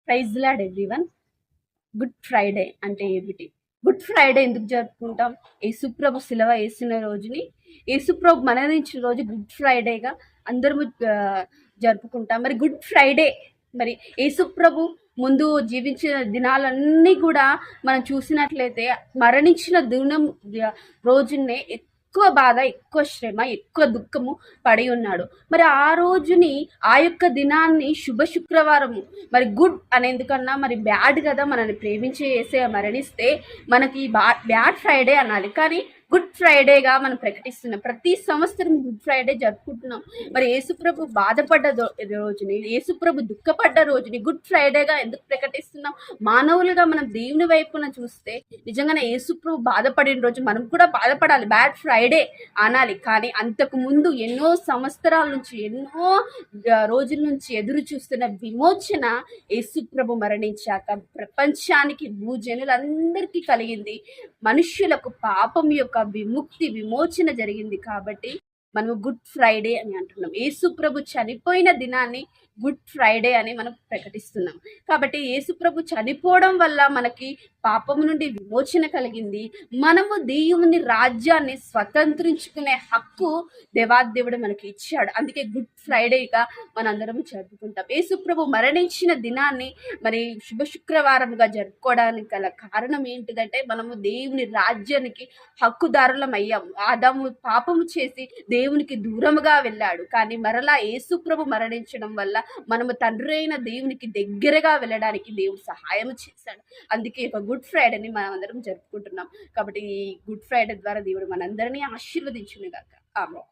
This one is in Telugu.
Praise lord everyone. Good Friday అంటే ఏమిటి? గుడ్ ఫ్రైడే ఎందుకు జరుపుకుంటాం? యేసుప్రభు శిలువ వేసిన రోజుని, యేసుప్రభు మరణించిన రోజు గుడ్ ఫ్రైడేగా అందరము జరుపుకుంటాం. మరి గుడ్ ఫ్రైడే, మరి యేసుప్రభు ముందు జీవించిన దినాలన్నీ కూడా మనం చూసినట్లయితే మరణించిన దినం రోజునే ఎక్కువ బాధ, ఎక్కువ శ్రమ, ఎక్కువ దుఃఖము పడి ఉన్నాడు. మరి ఆ రోజుని, ఆ యొక్క దినాన్ని శుభ శుక్రవారము, మరి గుడ్ అనేందుకన్నా మరి బ్యాడ్ కదా, మనల్ని ప్రేమించే వేసే మరణిస్తే మనకి బ్యాడ్ ఫ్రైడే అనాలి. కానీ గుడ్ ఫ్రైడేగా మనం ప్రకటిస్తున్నాం. ప్రతి సంవత్సరం గుడ్ ఫ్రైడే జరుపుకుంటున్నాం. మరి యేసుప్రభు బాధపడ్డ రోజుని, యేసుప్రభు దుఃఖపడ్డ రోజుని గుడ్ ఫ్రైడేగా ఎందుకు ప్రకటిస్తున్నాం? మానవులుగా మనం దేవుని వైపున చూస్తే నిజంగానే యేసుప్రభు బాధపడిన రోజు మనం కూడా బాధపడాలి, బ్యాడ్ ఫ్రైడే అనాలి. కానీ అంతకు ముందు ఎన్నో సంవత్సరాల నుంచి, ఎన్నో రోజుల నుంచి ఎదురు చూస్తున్న విమోచన యేసుప్రభు మరణించాక ప్రపంచానికి, భూజనులందరికీ కలిగింది. మనుష్యులకు పాపం యొక్క విముక్తి, విమోచన జరిగింది. కాబట్టి మనం గుడ్ ఫ్రైడే అని అంటున్నాం. యేసుప్రభు చనిపోయిన దినాన్ని గుడ్ ఫ్రైడే అని మనం ప్రకటిస్తున్నాం. కాబట్టి యేసుప్రభు చనిపోవడం వల్ల మనకి పాపము నుండి విమోచన కలిగింది. మనము దేవుని రాజ్యాన్ని స్వతంత్రించుకునే హక్కు దేవాదేవుడు మనకి ఇచ్చాడు. అందుకే గుడ్ ఫ్రైడేగా మనందరం జరుపుకుంటాం. యేసుప్రభు మరణించిన దినాన్ని మరి శుభ శుక్రవారంగా జరుపుకోవడానికి గల కారణం ఏంటిదంటే, మనము దేవుని రాజ్యానికి హక్కుదారులం అయ్యాము. ఆదాము పాపము చేసి దేవునికి దూరముగా వెళ్ళాడు. కానీ మరలా యేసుప్రభు మరణించడం వల్ల మనము తండ్రి అయిన దేవునికి దగ్గరగా వెళ్ళడానికి దేవుడు సహాయం చేశాడు. అందుకే ఒక గుడ్ ఫ్రైడేని మనం అందరం జరుపుకుంటున్నాం. కాబట్టి ఈ గుడ్ ఫ్రైడే ద్వారా దేవుడు మనందరినీ ఆశీర్వదించును గాక. ఆమేన్.